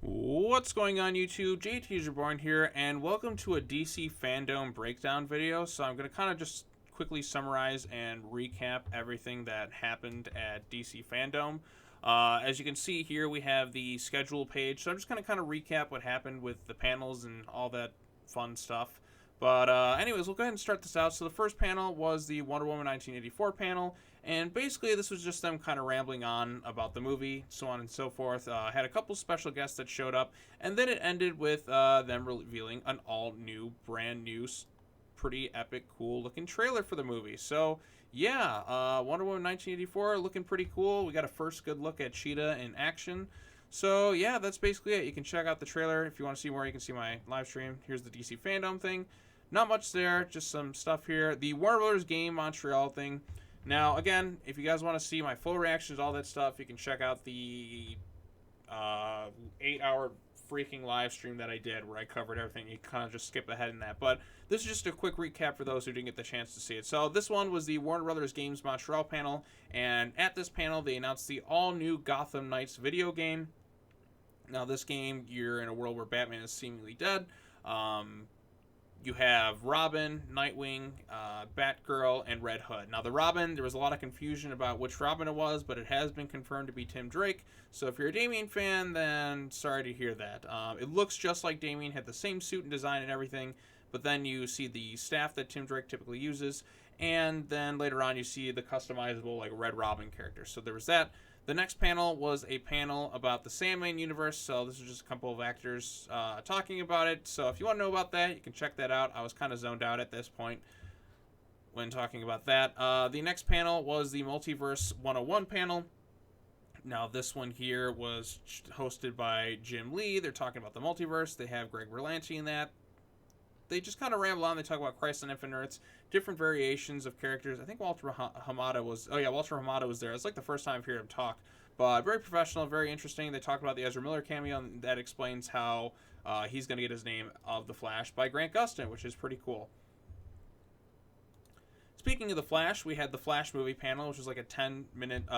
What's going on YouTube? JT's Reborn here, and welcome to a DC Fandome breakdown video. So I'm going to kind of just quickly summarize and recap everything that happened at DC Fandome. As you can see here, we have the schedule page, so I'm just going to kind of recap what happened with the panels and all that fun stuff. But anyways, we'll go ahead and start this out. So the first panel was the Wonder Woman 1984 panel, and basically this was just them kind of rambling on about the movie, so on and so forth. Had a couple special guests that showed up, and then it ended with them revealing an all-new, brand-new, pretty epic, cool-looking trailer for the movie. So yeah, Wonder Woman 1984 looking pretty cool. We got a first good look at Cheetah in action. So yeah, that's basically it. You can check out the trailer. If you want to see more, you can see my live stream. Here's the DC Fandome thing. Not much there, just some stuff here. The Warner Brothers Game Montreal thing. Now, again, if you guys want to see my full reactions, all that stuff, you can check out the 8-hour freaking live stream that I did where I covered everything. You kind of just skip ahead in that. But this is just a quick recap for those who didn't get the chance to see it. So this one was the Warner Brothers Games Montreal panel. And at this panel, they announced the all-new Gotham Knights video game. Now, this game, you're in a world where Batman is seemingly dead. You have Robin, Nightwing, Batgirl, and Red Hood. Now, the Robin, there was a lot of confusion about which Robin it was, but it has been confirmed to be Tim Drake. So if you're a Damian fan, then sorry to hear that. It looks just like Damian, had the same suit and design and everything, but then you see the staff that Tim Drake typically uses, and then later on you see the customizable like Red Robin character. So there was that. The next panel was a panel about the Sandman universe, so this is just a couple of actors talking about it. So if you want to know about that, you can check that out. I was kind of zoned out at this point when talking about that. The next panel was the Multiverse 101 panel. Now this one here was hosted by Jim Lee. They're talking about the multiverse. They have Greg Berlanti in that. They just kind of ramble on. They talk about Christ on Infinite Earths, different variations of characters. I think Walter Hamada was... Oh, yeah, Walter Hamada was there. It's like the first time I've heard him talk. But very professional, very interesting. They talked about the Ezra Miller cameo, and that explains how he's going to get his name of The Flash by Grant Gustin, which is pretty cool. Speaking of The Flash, we had the Flash movie panel, which was like a 10-minute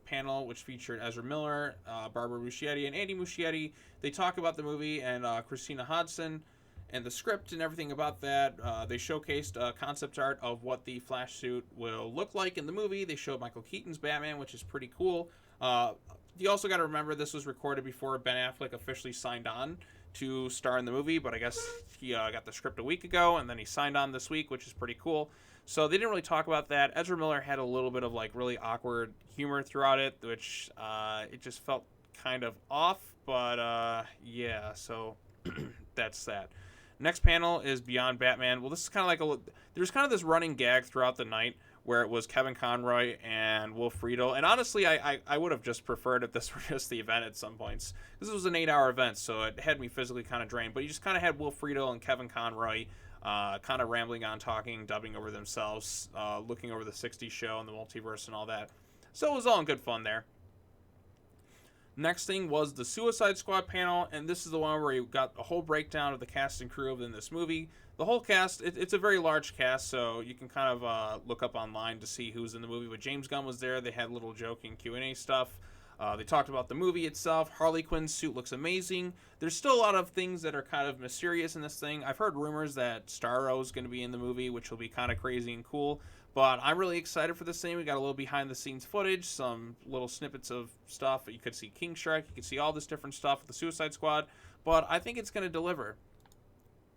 panel, which featured Ezra Miller, Barbara Muschietti, and Andy Muschietti. They talk about the movie and Christina Hodson and the script and everything about that. They showcased concept art of what the Flash suit will look like in the movie. They showed Michael Keaton's Batman, which is pretty cool. You also got to remember this was recorded before Ben Affleck officially signed on to star in the movie, but I guess he got the script a week ago, and then he signed on this week, which is pretty cool. So they didn't really talk about that. Ezra Miller had a little bit of like really awkward humor throughout it, which it just felt kind of off, but yeah, so that's that. Next panel is Beyond Batman. Well, this is kind of like there's kind of this running gag throughout the night where it was Kevin Conroy and Will Friedle. And honestly, I would have just preferred if this were just the event at some points. This was an 8-hour event, so it had me physically kind of drained. But you just kind of had Will Friedle and Kevin Conroy kind of rambling on, talking, dubbing over themselves, looking over the 60s show and the multiverse and all that. So it was all in good fun there. Next thing was the Suicide Squad panel, and this is the one where you got a whole breakdown of the cast and crew within this movie. The whole cast, it's a very large cast, so you can kind of look up online to see who's in the movie. But James Gunn was there. They had little joking Q&A stuff. They talked about the movie itself. Harley Quinn's suit looks amazing. There's still a lot of things that are kind of mysterious in this thing. I've heard rumors that Starro is going to be in the movie, which will be kind of crazy and cool. But I'm really excited for this thing. We got a little behind-the-scenes footage, some little snippets of stuff. You could see King Shark. You could see all this different stuff with the Suicide Squad. But I think it's going to deliver.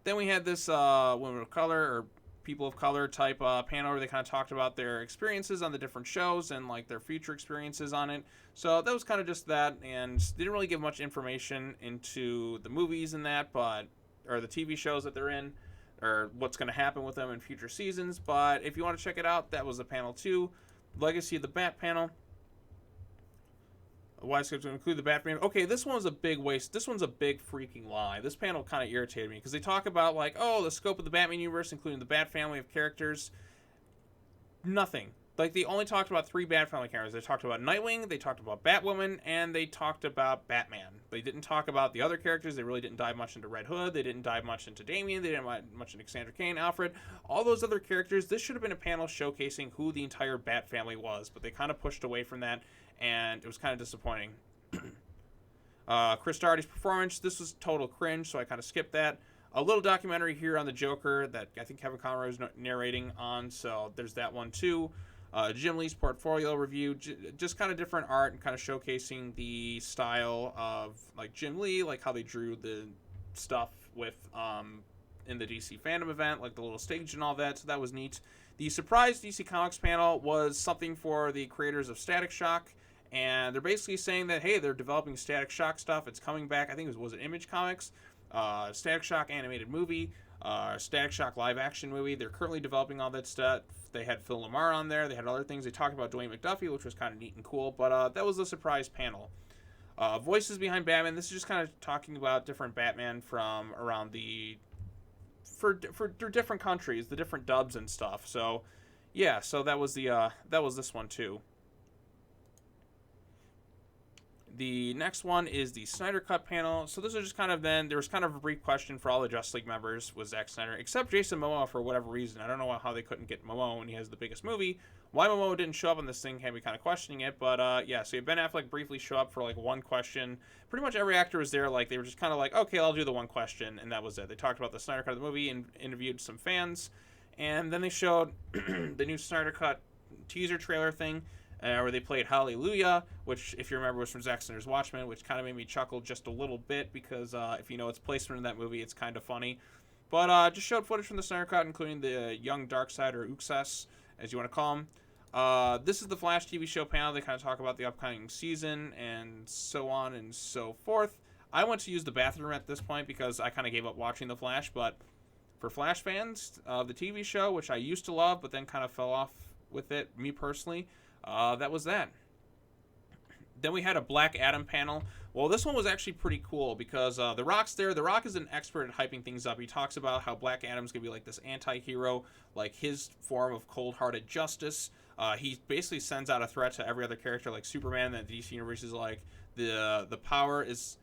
Then we had this Women of Color or People of Color type panel where they kind of talked about their experiences on the different shows and like their future experiences on it. So that was kind of just that, and they didn't really give much information into the movies and that, or the TV shows that they're in, or what's going to happen with them in future seasons. But if you want to check it out, that was the panel 2. Legacy of the Bat panel. Why is it to include the Bat panel? Okay, this one was a big waste. This one's a big freaking lie. This panel kind of irritated me because they talk about like, oh, the scope of the Batman universe, including the Bat family of characters. Nothing. Like, they only talked about 3 Bat family characters. They talked about Nightwing, they talked about Batwoman, and they talked about Batman. They didn't talk about the other characters. They really didn't dive much into Red Hood. They didn't dive much into Damian. They didn't dive much into Cassandra Cain, Alfred. All those other characters, this should have been a panel showcasing who the entire Bat family was, but they kind of pushed away from that, and it was kind of disappointing. Chris Darty's performance, this was total cringe, so I kind of skipped that. A little documentary here on the Joker that I think Kevin Conroy is narrating on, so there's that one too. Jim Lee's portfolio review, just kind of different art and kind of showcasing the style of like Jim Lee, like how they drew the stuff with in the DC Fandome event, like the little stage and all that, so that was neat. The surprise DC Comics panel was something for the creators of Static Shock, and they're basically saying that, hey, they're developing Static Shock stuff, it's coming back. I think was it Image Comics? Static Shock animated movie, Static Shock live action movie. They're currently developing all that stuff. They had Phil Lamar on there. They had other things. They talked about Dwayne McDuffie, which was kind of neat and cool, but that was the surprise panel. Voices behind Batman. This is just kind of talking about different Batman from around the for different countries, the different dubs and stuff. So yeah, so that was this one too. The next one is the Snyder Cut panel. So this was just kind of there was kind of a brief question for all the Justice League members, was Zack Snyder, except Jason Momoa for whatever reason. I don't know how they couldn't get Momoa when he has the biggest movie. Why Momoa didn't show up on this thing had me kind of questioning it. But yeah, so Ben Affleck briefly show up for like one question. Pretty much every actor was there. Like they were just kind of like, okay, I'll do the one question, and that was it. They talked about the Snyder Cut of the movie and interviewed some fans, and then they showed the new Snyder Cut teaser trailer thing. Where they played Hallelujah, which, if you remember, was from Zack Snyder's Watchmen, which kind of made me chuckle just a little bit because if you know its placement in that movie, it's kind of funny. But just showed footage from the Snyder Cut, including the young Darkseid, or Uxas, as you want to call him. This is the Flash TV show panel. They kind of talk about the upcoming season and so on and so forth. I went to use the bathroom at this point because I kind of gave up watching the Flash, but for Flash fans, the TV show, which I used to love but then kind of fell off with it, me personally, that was that. Then we had a Black Adam panel. Well, this one was actually pretty cool because The Rock's there. The Rock is an expert at hyping things up. He talks about how Black Adam's going to be like this anti-hero, like his form of cold-hearted justice. He basically sends out a threat to every other character, like Superman, that the DC Universe is like, the power is...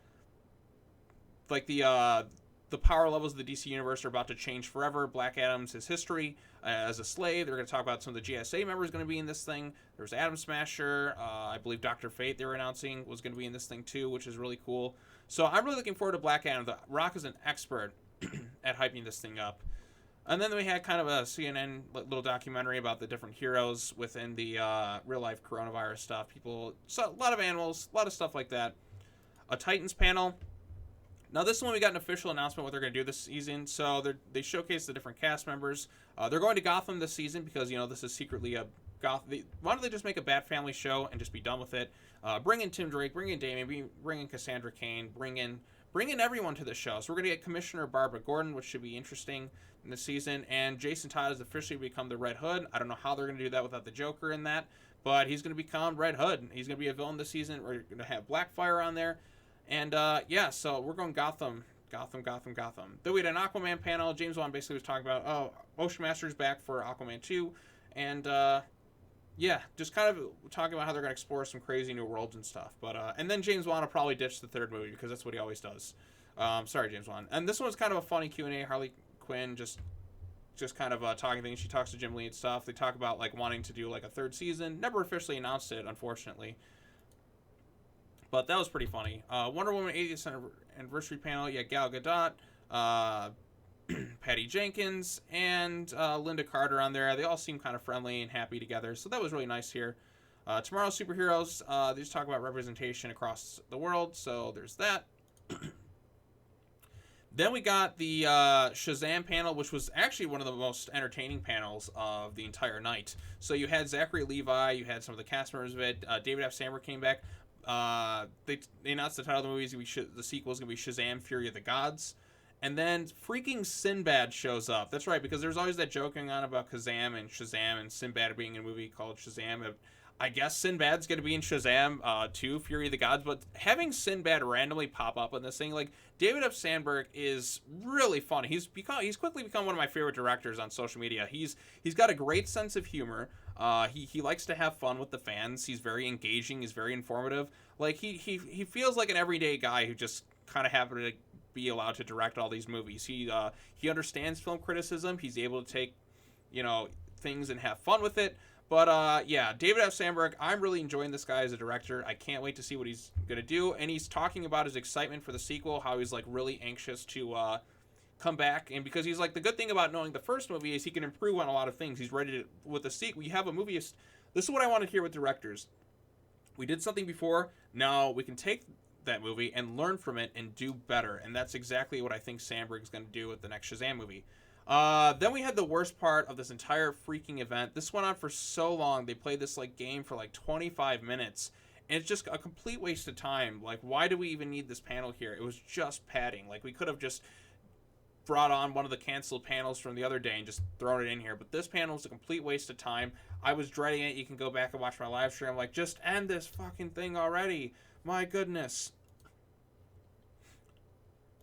Like the power levels of the DC Universe are about to change forever. Black Adam's his history as a slave. They're going to talk about some of the GSA members going to be in this thing. There's Atom Smasher. I believe Dr. Fate, they were announcing, was going to be in this thing too, which is really cool. So I'm really looking forward to Black Adam. The Rock is an expert at hyping this thing up. And then we had kind of a CNN little documentary about the different heroes within the real-life coronavirus stuff. So a lot of animals, a lot of stuff like that. A Titans panel. Now, this one we got an official announcement what they're going to do this season. So they showcase the different cast members. They're going to Gotham this season because, you know, this is secretly a Gotham. Why don't they just make a Bat Family show and just be done with it? Bring in Tim Drake, bring in Damian, bring in Cassandra Cain, bring in everyone to the show. So we're going to get Commissioner Barbara Gordon, which should be interesting in this season. And Jason Todd has officially become the Red Hood. I don't know how they're going to do that without the Joker in that, but he's going to become Red Hood. He's going to be a villain this season. We're going to have Blackfire on there. And, yeah, so we're going Gotham. Then we had an Aquaman panel. James Wan basically was talking about, Ocean Master's back for Aquaman 2. And, yeah, just kind of talking about how they're going to explore some crazy new worlds and stuff. But, and then James Wan will probably ditch the third movie because that's what he always does. Sorry, James Wan. And this one was kind of a funny Q&A. Harley Quinn just kind of talking things. She talks to Jim Lee and stuff. They talk about, like, wanting to do, like, a third season. Never officially announced it, unfortunately. But that was pretty funny. Wonder Woman 80th anniversary panel. Yeah, Gal Gadot, Patty Jenkins, and Linda Carter on there. They all seem kind of friendly and happy together. So that was really nice here. Tomorrow's Superheroes. They just talk about representation across the world. So there's that. Then we got the Shazam panel, which was actually one of the most entertaining panels of the entire night. So you had Zachary Levi. You had some of the cast members of it. David F. Sandberg came back. They announced the title of the movie. The sequel is going to be Shazam! Fury of the Gods. And then freaking Sinbad shows up. That's right, because there's always that joke going on about Kazam and Shazam and Sinbad being in a movie called Shazam. I guess Sinbad's going to be in Shazam 2, Fury of the Gods. But having Sinbad randomly pop up in this thing, like, David F. Sandberg is really fun. He's quickly become one of my favorite directors on social media. He's got a great sense of humor. He likes to have fun with the fans. He's very engaging. He's very informative. Like, he feels like an everyday guy who just kind of happened to be allowed to direct all these movies. He understands film criticism. He's able to take, things and have fun with it. But yeah, David F. Sandberg, I'm really enjoying this guy as a director. I can't wait to see what he's gonna do. And he's talking about his excitement for the sequel, how he's like really anxious to come back. And because he's like, the good thing about knowing the first movie is he can improve on a lot of things. He's ready to, with the sequel. We have a movie. This is what I want to hear with directors. We did something before. Now we can take that movie and learn from it and do better. And that's exactly what I think Sandberg is going to do with the next Shazam movie. Then we had the worst part of this entire freaking event. This went on for so long. They played this like game for like 25 minutes. And it's just a complete waste of time. Like, why do we even need this panel here? It was just padding. Like, we could have just brought on one of the canceled panels from the other day and just thrown it in here. But this panel is a complete waste of time. I was dreading it. You can go back and watch my live stream. I'm like, just end this fucking thing already. My goodness.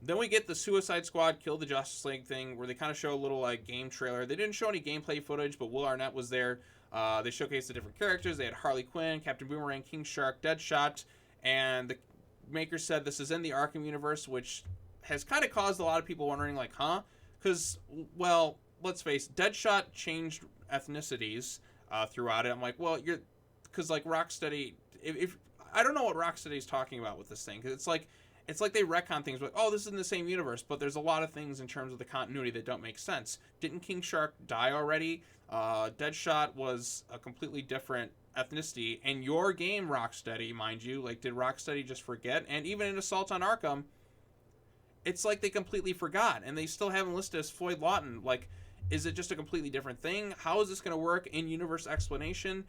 Then we get the Suicide Squad Kill the Justice League thing where they kind of show a little like game trailer. They didn't show any gameplay footage, but Will Arnett was there. They showcased the different characters. They had Harley Quinn, Captain Boomerang, King Shark, Deadshot, and the maker said this is in the Arkham universe, which has kind of caused a lot of people wondering, like, huh? Because, well, let's face it, Deadshot changed ethnicities throughout it. I'm like, well, because like Rocksteady, if I don't know what Rocksteady's talking about with this thing, because it's like they retcon things, like, oh, this is in the same universe, but there's a lot of things in terms of the continuity that don't make sense. Didn't King Shark die already? Deadshot was a completely different ethnicity, and your game, Rocksteady, mind you, like, did Rocksteady just forget? And even in Assault on Arkham, it's like they completely forgot, and they still haven't listed as Floyd Lawton. Like, is it just a completely different thing? How is this going to work? In-universe explanation.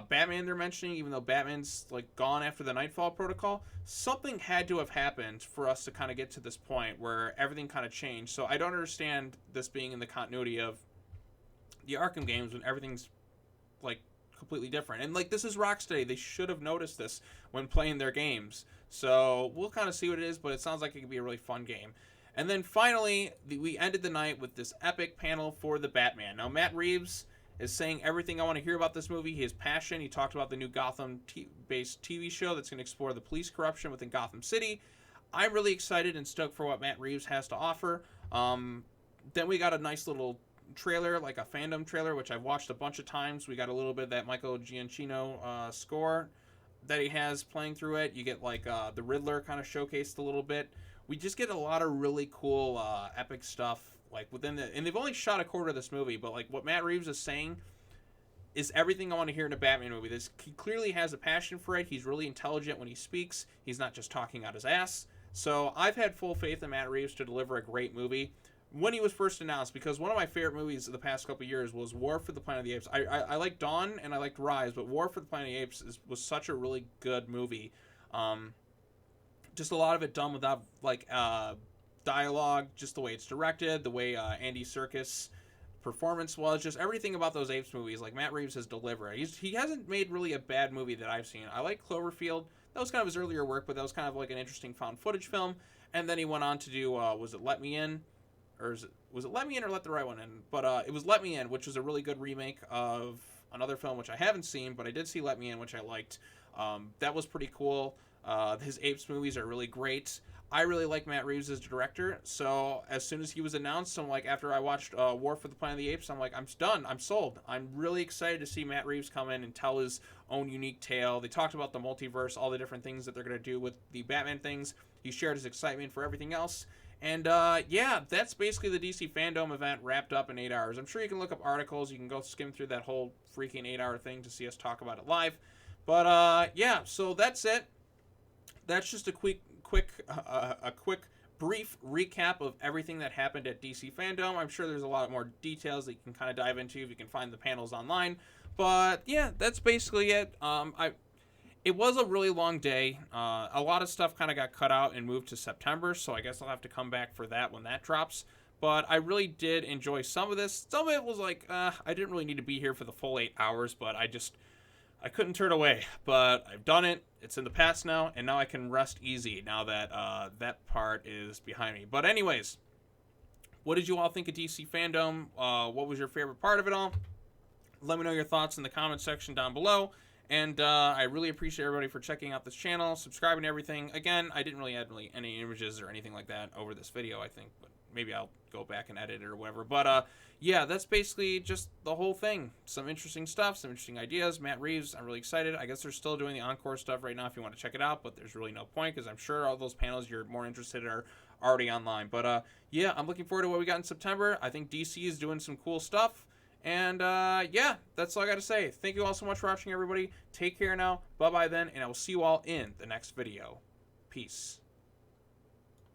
Batman they're mentioning, even though Batman's like gone after the Nightfall Protocol. Something had to have happened for us to kind of get to this point where everything kind of changed. So I don't understand this being in the continuity of the Arkham games when everything's like completely different. And like, this is Rocksteady. They should have noticed this when playing their games. So we'll kind of see what it is, but it sounds like it could be a really fun game. And then finally, we ended the night with this epic panel for the Batman. Now, Matt Reeves is saying everything I want to hear about this movie. His passion. He talked about the new Gotham-based TV show that's going to explore the police corruption within Gotham City. I'm really excited and stoked for what Matt Reeves has to offer. Then we got a nice little trailer, like a Fandome trailer, which I've watched a bunch of times. We got a little bit of that Michael Giacchino score that he has playing through it. You get like the Riddler kind of showcased a little bit. We just get a lot of really cool epic stuff like within the, and they've only shot a quarter of this movie, but like what Matt Reeves is saying is everything I want to hear in a Batman movie. He clearly has a passion for it. He's really intelligent when he speaks. He's not just talking out his ass. So I've had full faith in Matt Reeves to deliver a great movie when he was first announced, because one of my favorite movies of the past couple of years was War for the Planet of the Apes. I liked Dawn and I liked Rise, but War for the Planet of the Apes was such a really good movie. Just a lot of it done without like dialogue, just the way it's directed, the way Andy Serkis performance was, just everything about those Apes movies, like Matt Reeves has delivered. He hasn't made really a bad movie that I've seen. I like Cloverfield. That was kind of his earlier work, but that was kind of like an interesting found footage film. And then he went on to do, was it Let Me In? Or was it Let Me In or Let the Right One In? But it was Let Me In, which was a really good remake of another film, which I haven't seen, but I did see Let Me In, which I liked. That was pretty cool. His Apes movies are really great. I really like Matt Reeves as director, so as soon as he was announced, I'm like, after I watched War for the Planet of the Apes, I'm like, I'm done. I'm sold. I'm really excited to see Matt Reeves come in and tell his own unique tale. They talked about the multiverse, all the different things that they're going to do with the Batman things. He shared his excitement for everything else. And yeah, that's basically the DC Fandome event wrapped up in 8 hours. I'm sure you can look up articles. You can go skim through that whole freaking 8-hour thing to see us talk about it live. But yeah, so that's it. That's just a quick brief recap of everything that happened at DC Fandome. I'm sure there's a lot more details that you can kind of dive into if you can find the panels online. But yeah, that's basically it. It was a really long day. A lot of stuff kind of got cut out and moved to September, so I guess I'll have to come back for that when that drops. But I really did enjoy some of this. Some of it was like, I didn't really need to be here for the full 8 hours, but I couldn't turn away. But I've done it. It's in the past now, and now I can rest easy now that that part is behind me. But anyways, what did you all think of DC Fandome? What was your favorite part of it all? Let me know your thoughts in the comment section down below. And I really appreciate everybody for checking out this channel, subscribing to everything. Again, I didn't really add any images or anything like that over this video, I think, but maybe I'll go back and edit it or whatever. But yeah, that's basically just the whole thing. Some interesting stuff, some interesting ideas. Matt Reeves, I'm really excited. I guess they're still doing the encore stuff right now if you want to check it out, but there's really no point because I'm sure all those panels you're more interested in are already online. But yeah, I'm looking forward to what we got in September. I think DC is doing some cool stuff. And yeah, that's all I got to say. Thank you all so much for watching, everybody. Take care now. Bye-bye then, and I will see you all in the next video. Peace.